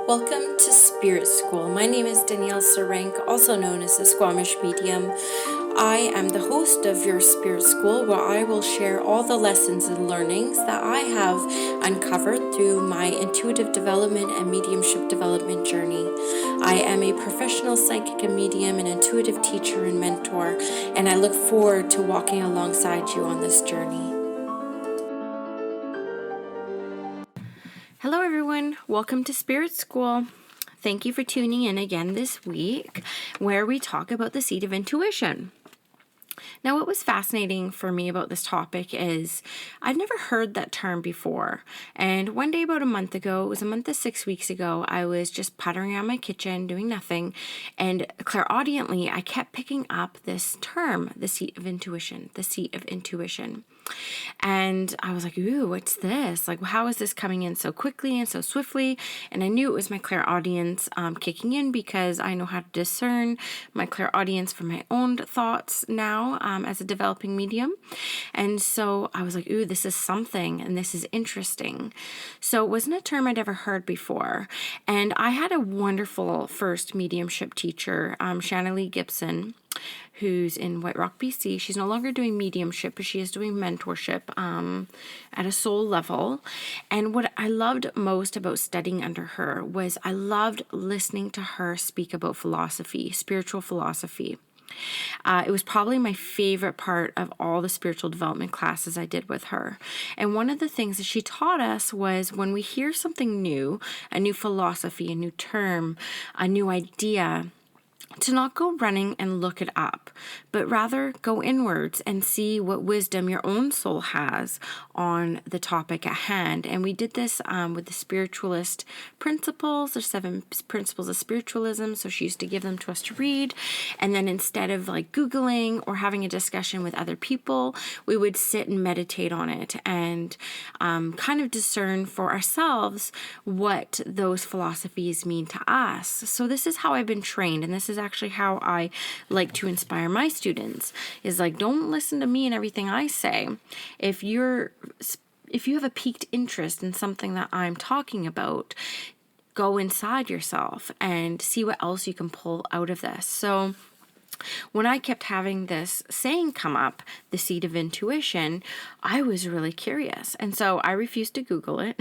Welcome to Spirit School. My name is Danielle Sarank, also known as the Squamish Medium. I am the host of your Spirit School, where I will share all the lessons and learnings that I have uncovered through my intuitive development and mediumship development journey. I am a professional psychic and medium, an intuitive teacher and mentor, and I look forward to walking alongside you on this journey. Hello everyone, welcome to Spirit School. Thank you for tuning in again this week, where we talk about the seat of intuition. Now, what was fascinating for me about this topic is I'd never heard that term before. And one day about a month ago, it was a month to 6 weeks ago, I was just puttering around my kitchen doing nothing. And clairaudiently, I kept picking up this term, the seat of intuition, the seat of intuition. And I was like, ooh, what's this? Like, how is this coming in so quickly and so swiftly? And I knew it was my clairaudience kicking in, because I know how to discern my clairaudience from my own thoughts now as a developing medium. And so I was like, ooh, this is something, and this is interesting. So it wasn't a term I'd ever heard before. And I had a wonderful first mediumship teacher, Shanna Lee Gibson, who's in White Rock, BC. She's no longer doing mediumship, but she is doing mentorship at a soul level. And what I loved most about studying under her was I loved listening to her speak about philosophy, spiritual philosophy. It was probably my favorite part of all the spiritual development classes I did with her. And one of the things that she taught us was when we hear something new, a new philosophy, a new term, a new idea, to not go running and look it up, but rather go inwards and see what wisdom your own soul has on the topic at hand. And we did this with the spiritualist principles. There's 7 principles of spiritualism. So she used to give them to us to read. And then instead of like Googling or having a discussion with other people, we would sit and meditate on it and kind of discern for ourselves what those philosophies mean to us. So this is how I've been trained, and this is actually how I like to inspire my students, is like, don't listen to me and everything I say. If you have a piqued interest in something that I'm talking about, go inside yourself and see what else you can pull out of this. So when I kept having this saying come up, the seat of intuition, I was really curious. And so I refused to Google it.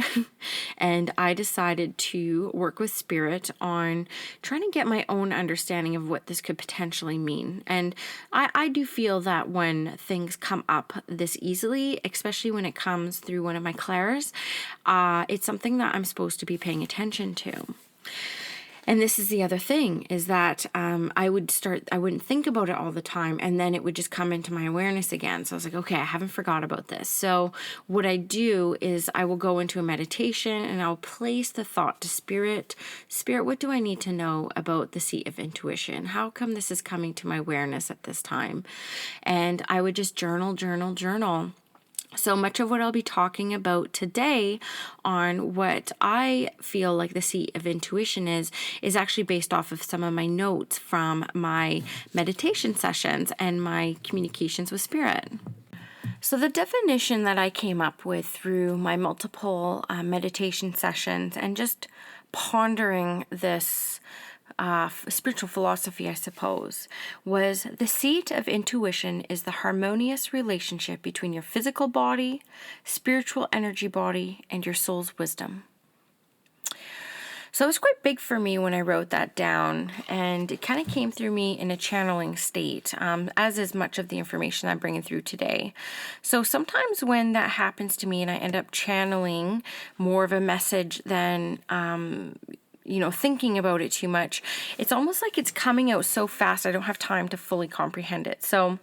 And I decided to work with Spirit on trying to get my own understanding of what this could potentially mean. And I do feel that when things come up this easily, especially when it comes through one of my clairs, it's something that I'm supposed to be paying attention to. And this is the other thing, is that I wouldn't think about it all the time, and then it would just come into my awareness again. So I was like, okay, I haven't forgot about this. So what I do is I will go into a meditation and I'll place the thought to Spirit. Spirit, what do I need to know about the seat of intuition? How come this is coming to my awareness at this time? And I would just journal. So much of what I'll be talking about today on what I feel like the seat of intuition is actually based off of some of my notes from my meditation sessions and my communications with Spirit. So the definition that I came up with through my multiple meditation sessions and just pondering this spiritual philosophy, I suppose, was the seat of intuition is the harmonious relationship between your physical body, spiritual energy body, and your soul's wisdom. So it was quite big for me when I wrote that down, and it kind of came through me in a channeling state, as is much of the information I'm bringing through today. So sometimes when that happens to me and I end up channeling more of a message than thinking about it too much, it's almost like it's coming out so fast I don't have time to fully comprehend it. So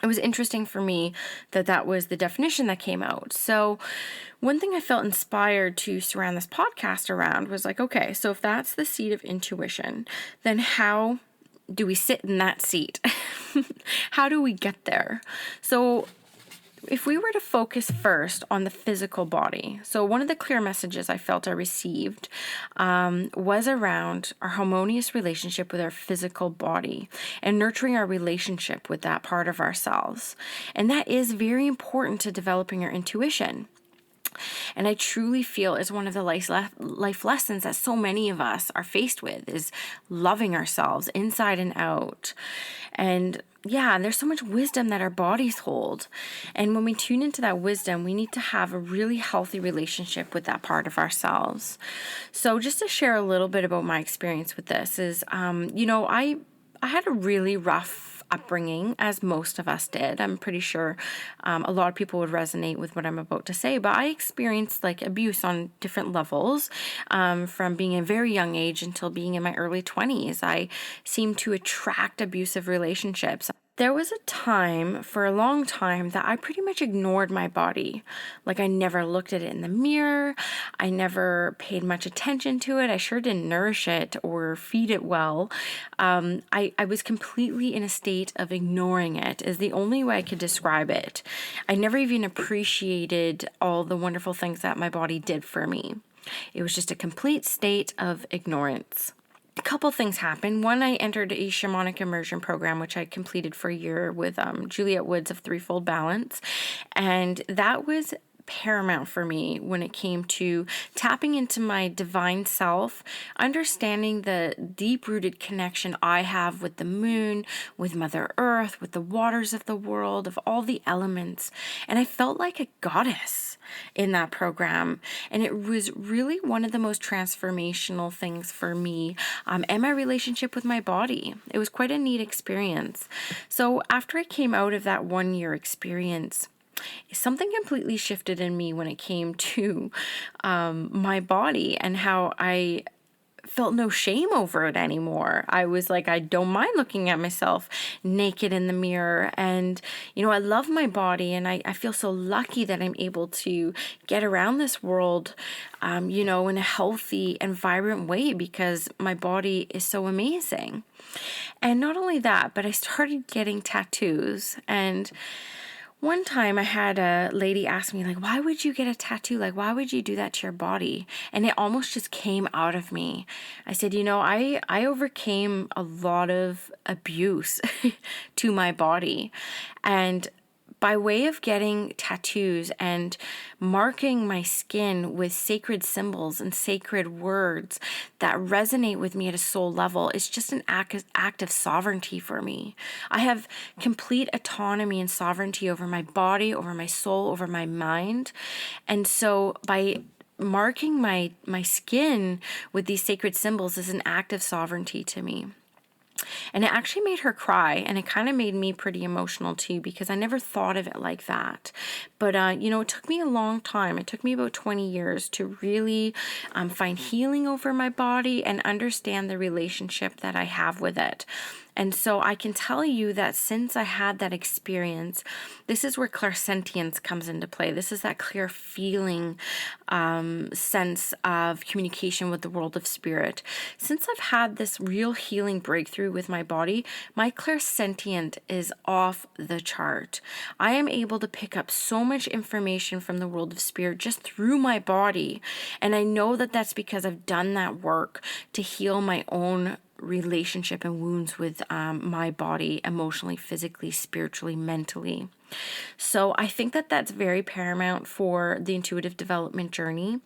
it was interesting for me that was the definition that came out. So one thing I felt inspired to surround this podcast around was like, okay, so if that's the seat of intuition, then how do we sit in that seat? How do we get there? So if we were to focus first on the physical body, so one of the clear messages I felt I received was around our harmonious relationship with our physical body and nurturing our relationship with that part of ourselves. And that is very important to developing our intuition. And I truly feel is one of the life lessons that so many of us are faced with is loving ourselves inside and out. And yeah, there's so much wisdom that our bodies hold. And when we tune into that wisdom, we need to have a really healthy relationship with that part of ourselves. So just to share a little bit about my experience with this is, I had a really rough upbringing, as most of us did. I'm pretty sure a lot of people would resonate with what I'm about to say, but I experienced like abuse on different levels from being a very young age until being in my early 20s. I seemed to attract abusive relationships. There was a time, for a long time, that I pretty much ignored my body. Like, I never looked at it in the mirror. I never paid much attention to it. I sure didn't nourish it or feed it well. I was completely in a state of ignoring it, is the only way I could describe it. I never even appreciated all the wonderful things that my body did for me. It was just a complete state of ignorance. A couple things happened. One, I entered a shamanic immersion program, which I completed for a year with Juliet Woods of Threefold Balance. And that was paramount for me when it came to tapping into my divine self, understanding the deep-rooted connection I have with the moon, with Mother Earth, with the waters of the world, of all the elements. And I felt like a goddess in that program. And it was really one of the most transformational things for me and my relationship with my body. It was quite a neat experience. So after I came out of that 1 year experience, something completely shifted in me when it came to my body and how I felt no shame over it anymore. I was like, I don't mind looking at myself naked in the mirror. And, I love my body, and I feel so lucky that I'm able to get around this world, in a healthy and vibrant way because my body is so amazing. And not only that, but I started getting tattoos. And one time I had a lady ask me, like, why would you get a tattoo? Like, why would you do that to your body? And it almost just came out of me. I said, I overcame a lot of abuse to my body. And by way of getting tattoos and marking my skin with sacred symbols and sacred words that resonate with me at a soul level, it's just an act of sovereignty for me. I have complete autonomy and sovereignty over my body, over my soul, over my mind. And so by marking my skin with these sacred symbols is an act of sovereignty to me. And it actually made her cry, and it kind of made me pretty emotional too, because I never thought of it like that. But, it took me a long time. It took me about 20 years to really find healing over my body and understand the relationship that I have with it. And so I can tell you that since I had that experience, this is where clairsentience comes into play. This is that clear feeling sense of communication with the world of spirit. Since I've had this real healing breakthrough with my body, my clairsentient is off the chart. I am able to pick up so much information from the world of spirit just through my body. And I know that that's because I've done that work to heal my own relationship and wounds with my body, emotionally, physically, spiritually, mentally. So I think that that's very paramount for the intuitive development journey.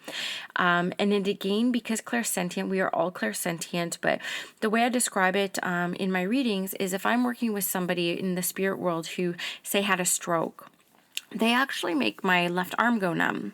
And then again, because clairsentient, we are all clairsentient, but the way I describe it in my readings is if I'm working with somebody in the spirit world who, say, had a stroke, they actually make my left arm go numb.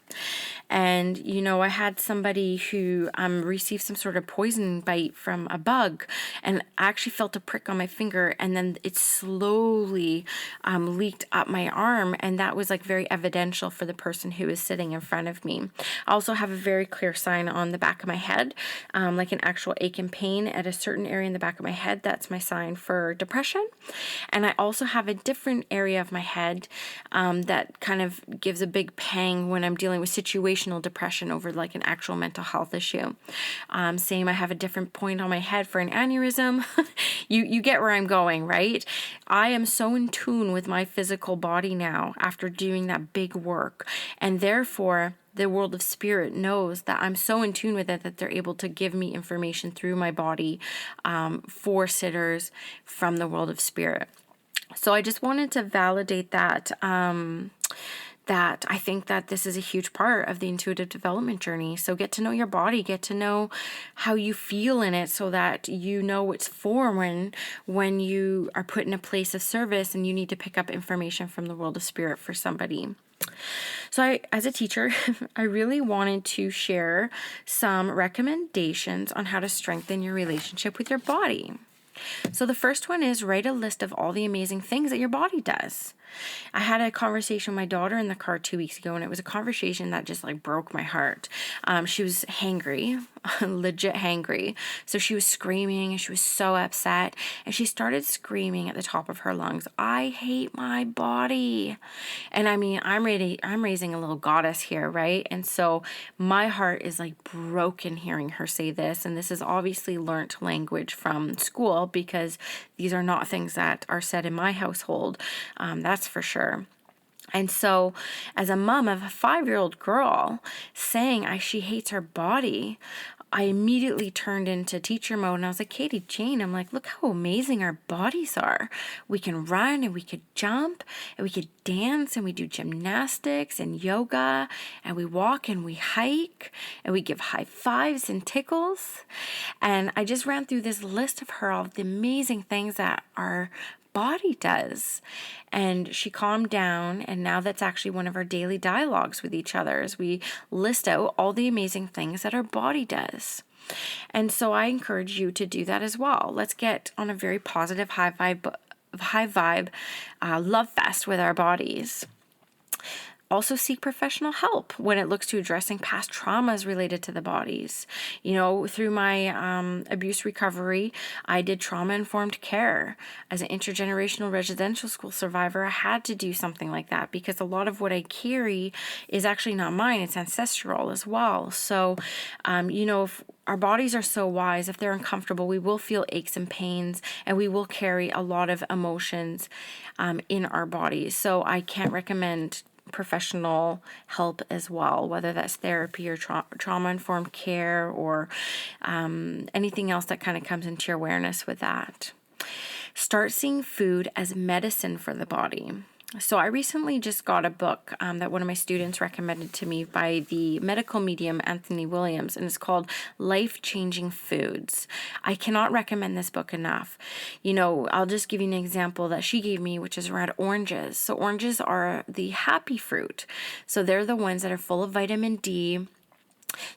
And, I had somebody who received some sort of poison bite from a bug, and I actually felt a prick on my finger, and then it slowly leaked up my arm, and that was like very evidential for the person who was sitting in front of me. I also have a very clear sign on the back of my head, like an actual ache and pain at a certain area in the back of my head. That's my sign for depression. And I also have a different area of my head that kind of gives a big pang when I'm dealing with situational depression over like an actual mental health issue. Same, I have a different point on my head for an aneurysm. You get where I'm going, right? I am so in tune with my physical body now after doing that big work. And therefore, the world of spirit knows that I'm so in tune with it that they're able to give me information through my body for sitters from the world of spirit. So I just wanted to validate that that I think that this is a huge part of the intuitive development journey. So get to know your body, get to know how you feel in it so that you know it's for when you are put in a place of service and you need to pick up information from the world of spirit for somebody. So as a teacher, I really wanted to share some recommendations on how to strengthen your relationship with your body. So the first one is write a list of all the amazing things that your body does. I had a conversation with my daughter in the car 2 weeks ago, and it was a conversation that just like broke my heart. She was hangry, legit hangry. So she was screaming and she was so upset, and she started screaming at the top of her lungs, "I hate my body." And I mean, I'm raising a little goddess here, right? And so my heart is like broken hearing her say this. And this is obviously learnt language from school, because these are not things that are said in my household. That's for sure. And so as a mom of a 5-year-old girl saying she hates her body, I immediately turned into teacher mode, and I was like, Katie Jane, I'm like, look how amazing our bodies are. We can run and we could jump and we could dance and we do gymnastics and yoga and we walk and we hike and we give high fives and tickles. And I just ran through this list of all the amazing things that our body does. And she calmed down, and now that's actually one of our daily dialogues with each other, as we list out all the amazing things that our body does. And so I encourage you to do that as well. Let's get on a very positive high vibe love fest with our bodies. Also seek professional help when it looks to addressing past traumas related to the bodies. You know, through my abuse recovery, I did trauma-informed care. As an intergenerational residential school survivor, I had to do something like that because a lot of what I carry is actually not mine. It's ancestral as well. So, if our bodies are so wise, if they're uncomfortable, we will feel aches and pains, and we will carry a lot of emotions in our bodies. So I can't recommend professional help as well, whether that's therapy or trauma-informed care or anything else that kind of comes into your awareness with that. Start seeing food as medicine for the body. So I recently just got a book that one of my students recommended to me by the medical medium Anthony Williams, and it's called Life-Changing Foods. I cannot recommend this book enough. I'll just give you an example that she gave me, which is around oranges. So oranges are the happy fruit. So they're the ones that are full of vitamin D.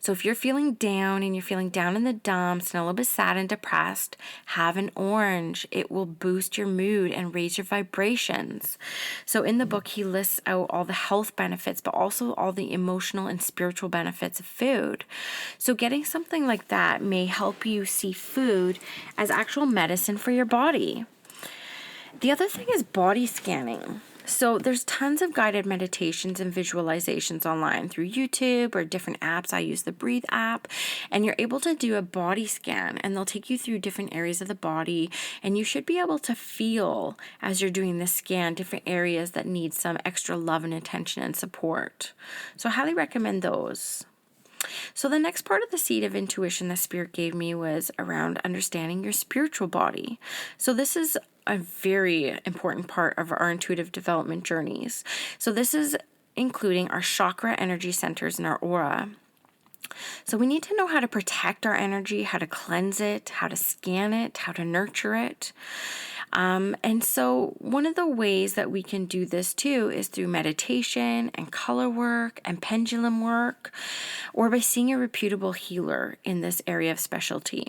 So if you're feeling down and you're feeling down in the dumps and a little bit sad and depressed, have an orange. It will boost your mood and raise your vibrations. So in the book, he lists out all the health benefits, but also all the emotional and spiritual benefits of food. So getting something like that may help you see food as actual medicine for your body. The other thing is body scanning. So there's tons of guided meditations and visualizations online through YouTube or different apps. I use the Breathe app, and you're able to do a body scan, and they'll take you through different areas of the body, and you should be able to feel as you're doing this scan different areas that need some extra love and attention and support. So I highly recommend those. So the next part of the seed of intuition that Spirit gave me was around understanding your spiritual body. So this is a very important part of our intuitive development journeys. So this is including our chakra energy centers in our aura. So we need to know how to protect our energy, how to cleanse it, how to scan it, how to nurture it. And so one of the ways that we can do this too is through meditation and color work and pendulum work, or by seeing a reputable healer in this area of specialty.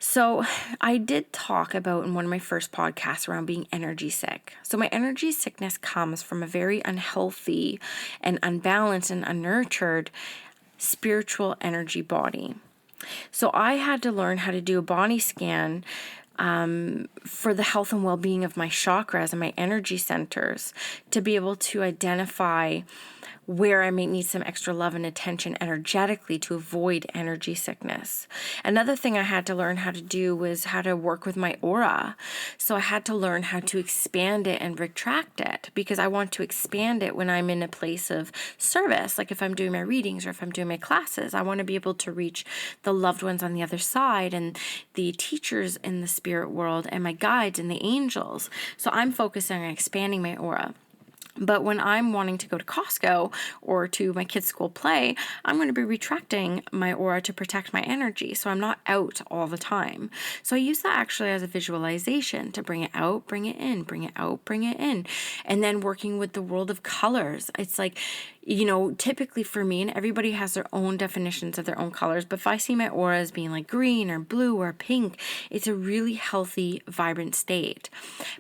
So I did talk about in one of my first podcasts around being energy sick. So my energy sickness comes from a very unhealthy and unbalanced and unnurtured spiritual energy body. So I had to learn how to do a body scan for the health and well-being of my chakras and my energy centers to be able to identify where I may need some extra love and attention energetically to avoid energy sickness. Another thing I had to learn how to do was how to work with my aura. So I had to learn how to expand it and retract it, because I want to expand it when I'm in a place of service. Like if I'm doing my readings or if I'm doing my classes, I want to be able to reach the loved ones on the other side and the teachers in the spirit world and my guides and the angels. So I'm focusing on expanding my aura. But when I'm wanting to go to Costco or to my kids' school play, I'm going to be retracting my aura to protect my energy. So I'm not out all the time. So I use that actually as a visualization to bring it out, bring it in, bring it out, bring it in. And then working with the world of colors. It's like, typically for me, and everybody has their own definitions of their own colors, but if I see my aura as being like green or blue or pink, it's a really healthy, vibrant state.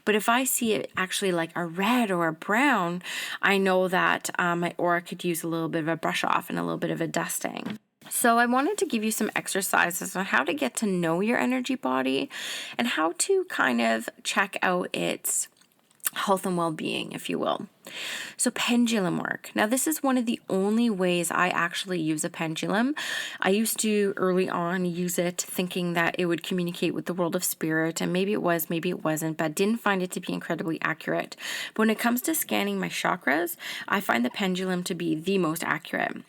But if I see it actually like a red or a brown, I know that my aura could use a little bit of a brush off and a little bit of a dusting. So I wanted to give you some exercises on how to get to know your energy body and how to kind of check out its health and well-being, if you will. So pendulum work. Now, this is one of the only ways I actually use a pendulum. I used to early on use it thinking that it would communicate with the world of spirit, and maybe it was, maybe it wasn't, but didn't find it to be incredibly accurate. But when it comes to scanning my chakras, I find the pendulum to be the most accurate.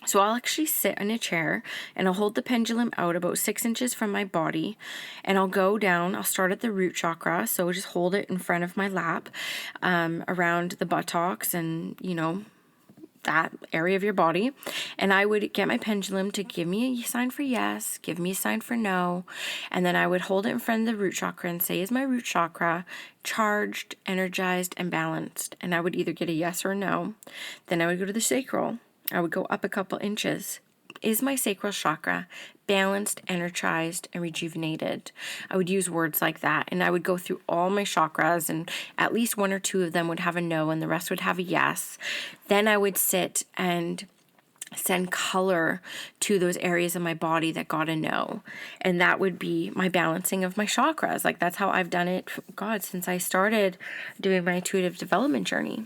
So I'll actually sit in a chair and I'll hold the pendulum out about 6 inches from my body, and I'll go down. I'll start at the root chakra. So just hold it in front of my lap, around the buttocks and, that area of your body. And I would get my pendulum to give me a sign for yes, give me a sign for no. And then I would hold it in front of the root chakra and say, is my root chakra charged, energized, and balanced? And I would either get a yes or a no. Then I would go to the sacral. I would go up a couple inches. Is my sacral chakra balanced, energized, and rejuvenated? I would use words like that, and I would go through all my chakras, and at least 1 or 2 of them would have a no, and the rest would have a yes. Then I would sit and send color to those areas of my body that got a no. And that would be my balancing of my chakras. Like, that's how I've done it, since I started doing my intuitive development journey.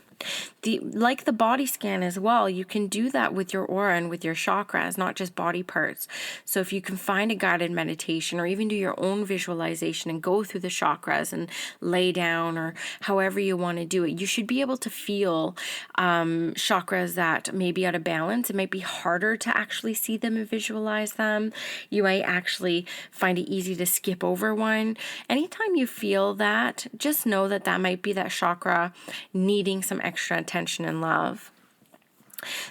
Like the body scan as well, you can do that with your aura and with your chakras, not just body parts. So if you can find a guided meditation or even do your own visualization and go through the chakras and lay down or however you want to do it, you should be able to feel chakras that may be out of balance. It might be harder to actually see them and visualize them. You might actually find it easy to skip over one. Anytime you feel that, just know that that might be that chakra needing some extra attention and love.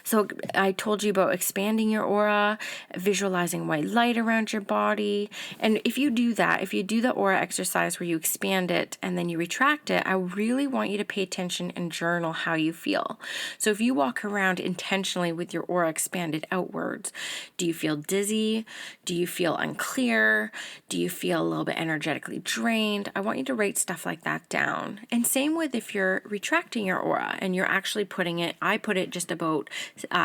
So I told you about expanding your aura, visualizing white light around your body. And if you do that, if you do the aura exercise where you expand it and then you retract it, I really want you to pay attention and journal how you feel. So if you walk around intentionally with your aura expanded outwards, do you feel dizzy? Do you feel unclear? Do you feel a little bit energetically drained? I want you to write stuff like that down. And same with if you're retracting your aura and you're actually putting it, I put it just about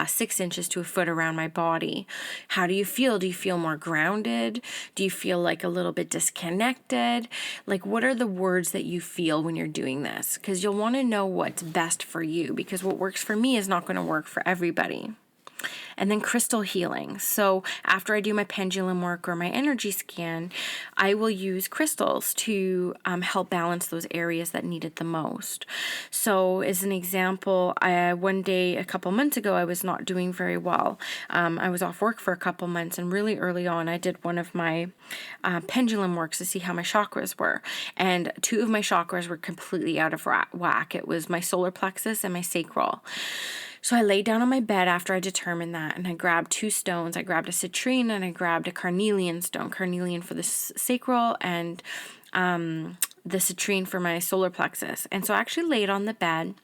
6 inches to a foot around my body. How do you feel? Do you feel more grounded? Do you feel like a little bit disconnected? Like, what are the words that you feel when you're doing this? Because you'll want to know what's best for you, because what works for me is not going to work for everybody. And then crystal healing. So after I do my pendulum work or my energy scan, I will use crystals to help balance those areas that need it the most. So as an example, one day a couple months ago, I was not doing very well. I was off work for a couple months, and really early on, I did one of my pendulum works to see how my chakras were. And 2 of my chakras were completely out of whack. It was my solar plexus and my sacral. So I laid down on my bed after I determined that, and I grabbed 2 stones. I grabbed a citrine and I grabbed a carnelian stone. Carnelian for the sacral and the citrine for my solar plexus. And so I actually laid on the bed,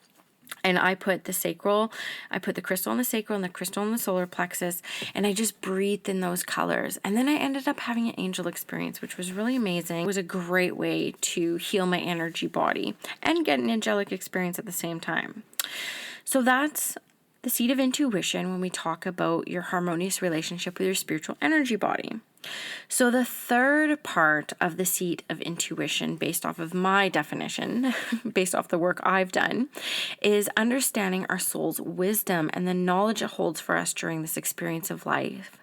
and I put the crystal on the sacral and the crystal on the solar plexus, and I just breathed in those colors. And then I ended up having an angel experience, which was really amazing. It was a great way to heal my energy body and get an angelic experience at the same time. So that's the seat of intuition when we talk about your harmonious relationship with your spiritual energy body. So the third part of the seat of intuition, based off of my definition, based off the work I've done, is understanding our soul's wisdom and the knowledge it holds for us during this experience of life.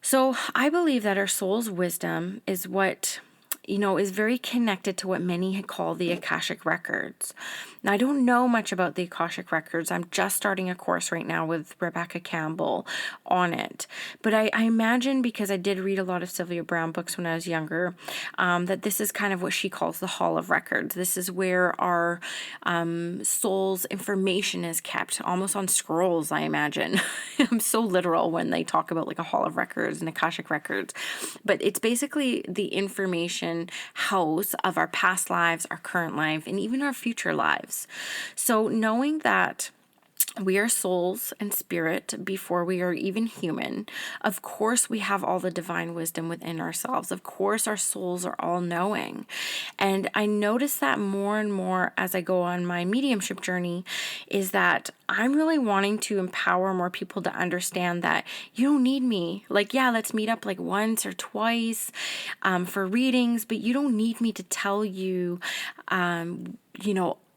So I believe that our soul's wisdom is what is very connected to what many call the Akashic Records. Now, I don't know much about the Akashic Records. I'm just starting a course right now with Rebecca Campbell on it. But I imagine, because I did read a lot of Sylvia Browne books when I was younger, that this is kind of what she calls the Hall of Records. This is where our soul's information is kept, almost on scrolls, I imagine. I'm so literal when they talk about like a Hall of Records and Akashic Records. But it's basically the information house of our past lives, our current life, and even our future lives. So knowing that we are souls and spirit before we are even human. Of course, we have all the divine wisdom within ourselves. Of course, our souls are all knowing. And I notice that more and more as I go on my mediumship journey, is that I'm really wanting to empower more people to understand that you don't need me. Like, yeah, let's meet up like once or twice for readings, but you don't need me to tell you,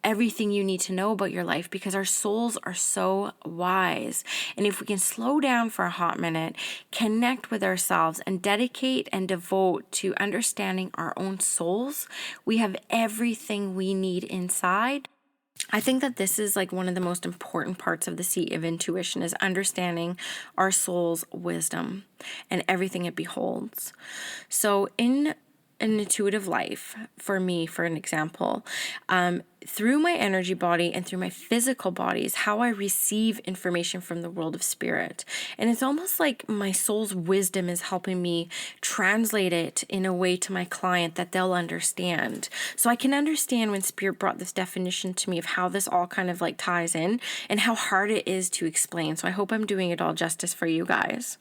everything you need to know about your life, because our souls are so wise. And if we can slow down for a hot minute, connect with ourselves, and dedicate and devote to understanding our own souls, we have everything we need inside. I think that this is like one of the most important parts of the seat of intuition, is understanding our soul's wisdom and everything it beholds. So in an intuitive life, for me, for an example, through my energy body and through my physical body is how I receive information from the world of spirit. And it's almost like my soul's wisdom is helping me translate it in a way to my client that they'll understand. So I can understand when spirit brought this definition to me of how this all kind of like ties in and how hard it is to explain. So I hope I'm doing it all justice for you guys.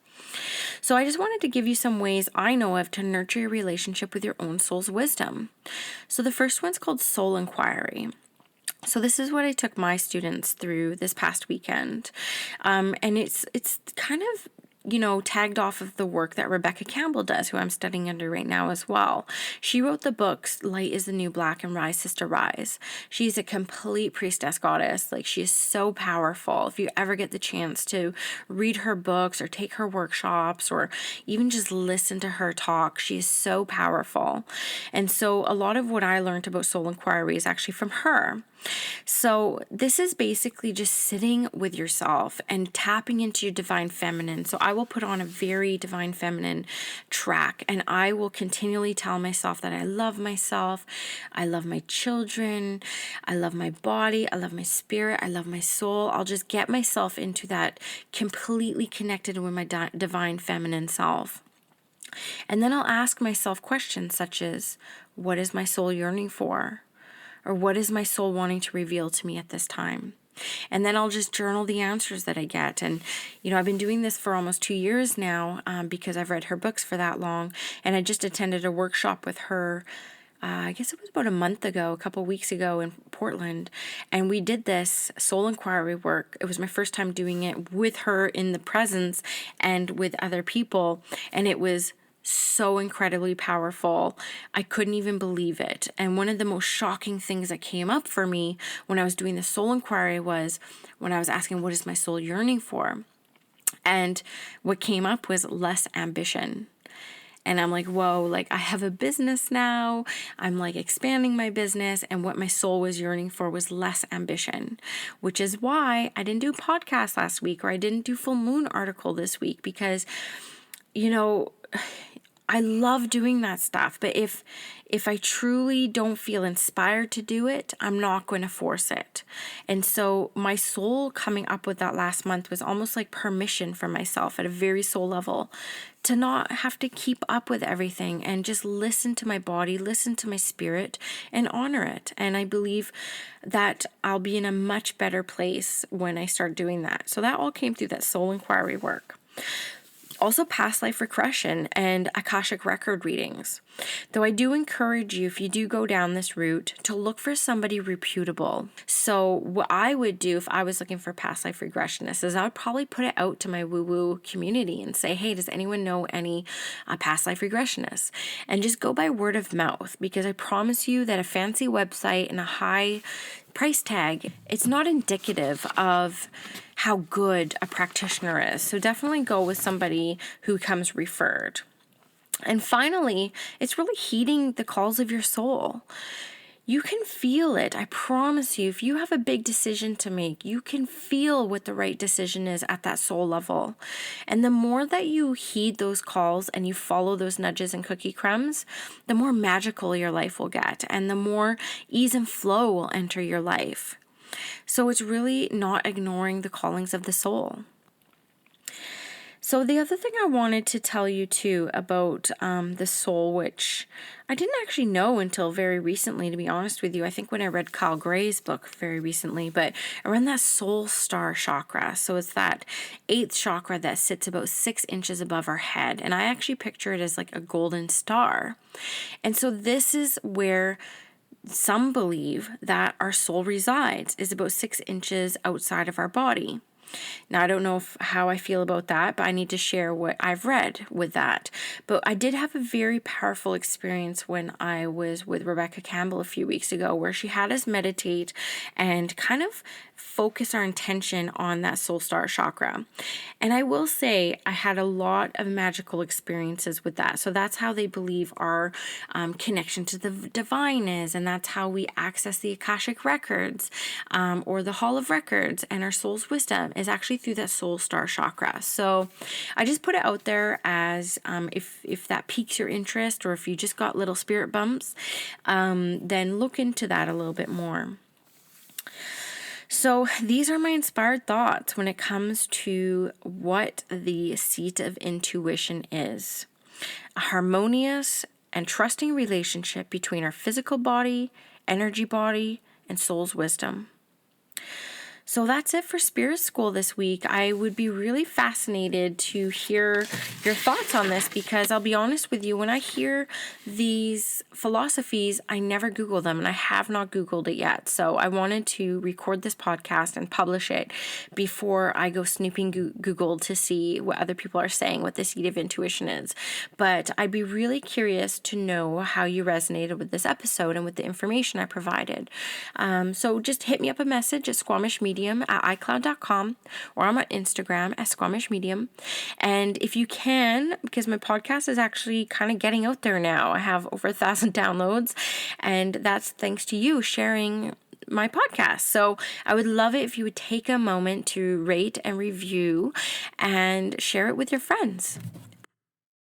So I just wanted to give you some ways I know of to nurture your relationship with your own soul's wisdom. So the first one's called soul inquiry. So this is what I took my students through this past weekend. And it's kind of tagged off of the work that Rebecca Campbell does, who I'm studying under right now as well. She wrote the books Light is the New Black and Rise, Sister, Rise. She's a complete priestess goddess. Like, she is so powerful. If you ever get the chance to read her books or take her workshops or even just listen to her talk, she is so powerful. And so a lot of what I learned about soul inquiry is actually from her. So this is basically just sitting with yourself and tapping into your divine feminine. So I will put on a very divine feminine track, and I will continually tell myself that I love myself, I love my children, I love my body, I love my spirit, I love my soul. I'll just get myself into that completely connected with my divine feminine self. And then I'll ask myself questions such as, what is my soul yearning for? Or what is my soul wanting to reveal to me at this time? And then I'll just journal the answers that I get. And, I've been doing this for almost 2 years now because I've read her books for that long. And I just attended a workshop with her, I guess it was about a couple weeks ago in Portland. And we did this soul inquiry work. It was my first time doing it with her in the presence and with other people. And it was so incredibly powerful. I couldn't even believe it. And one of the most shocking things that came up for me when I was doing the soul inquiry was when I was asking, what is my soul yearning for? And what came up was less ambition. And I'm like, whoa, like I have a business now. I'm like expanding my business. And what my soul was yearning for was less ambition, which is why I didn't do a podcast last week, or I didn't do full moon article this week, because, I love doing that stuff, but if I truly don't feel inspired to do it, I'm not going to force it. And so my soul coming up with that last month was almost like permission for myself at a very soul level to not have to keep up with everything and just listen to my body, listen to my spirit, and honor it. And I believe that I'll be in a much better place when I start doing that. So that all came through that soul inquiry work. Also, past life regression and Akashic record readings. Though I do encourage you, if you do go down this route, to look for somebody reputable. So what I would do if I was looking for past life regressionists is I would probably put it out to my woo-woo community and say, hey, does anyone know any past life regressionists? And just go by word of mouth, because I promise you that a fancy website and a high price tag, it's not indicative of how good a practitioner is. So definitely go with somebody who comes referred. And finally, it's really heeding the calls of your soul. You can feel it. I promise you, if you have a big decision to make, you can feel what the right decision is at that soul level. And the more that you heed those calls and you follow those nudges and cookie crumbs, the more magical your life will get and the more ease and flow will enter your life. So it's really not ignoring the callings of the soul. So the other thing I wanted to tell you too about the soul, which I didn't actually know until very recently, to be honest with you. I think when I read Kyle Gray's book very recently, but around that soul star chakra. So it's that 8th chakra that sits about 6 inches above our head. And I actually picture it as like a golden star. And so this is where some believe that our soul resides, is about 6 inches outside of our body. Now, I don't know how I feel about that, but I need to share what I've read with that. But I did have a very powerful experience when I was with Rebecca Campbell a few weeks ago, where she had us meditate and kind of focus our intention on that soul star chakra. And I will say I had a lot of magical experiences with that. So that's how they believe our connection to the divine is. And that's how we access the Akashic records or the Hall of Records and our soul's wisdom is actually through that soul star chakra. So I just put it out there as if that piques your interest, or if you just got little spirit bumps, then look into that a little bit more. So these are my inspired thoughts when it comes to what the seat of intuition is. A harmonious and trusting relationship between our physical body, energy body, and soul's wisdom. So that's it for Spirit School this week. I would be really fascinated to hear your thoughts on this, because I'll be honest with you, when I hear these philosophies, I never Google them, and I have not Googled it yet. So I wanted to record this podcast and publish it before I go snooping Google to see what other people are saying, what the seat of intuition is. But I'd be really curious to know how you resonated with this episode and with the information I provided. So just hit me up a message at Squamish Media at iCloud.com, or I'm on Instagram at Squamish Medium. And if you can, because my podcast is actually kind of getting out there now, I have over 1,000 downloads, and that's thanks to you sharing my podcast. So I would love it if you would take a moment to rate and review and share it with your friends.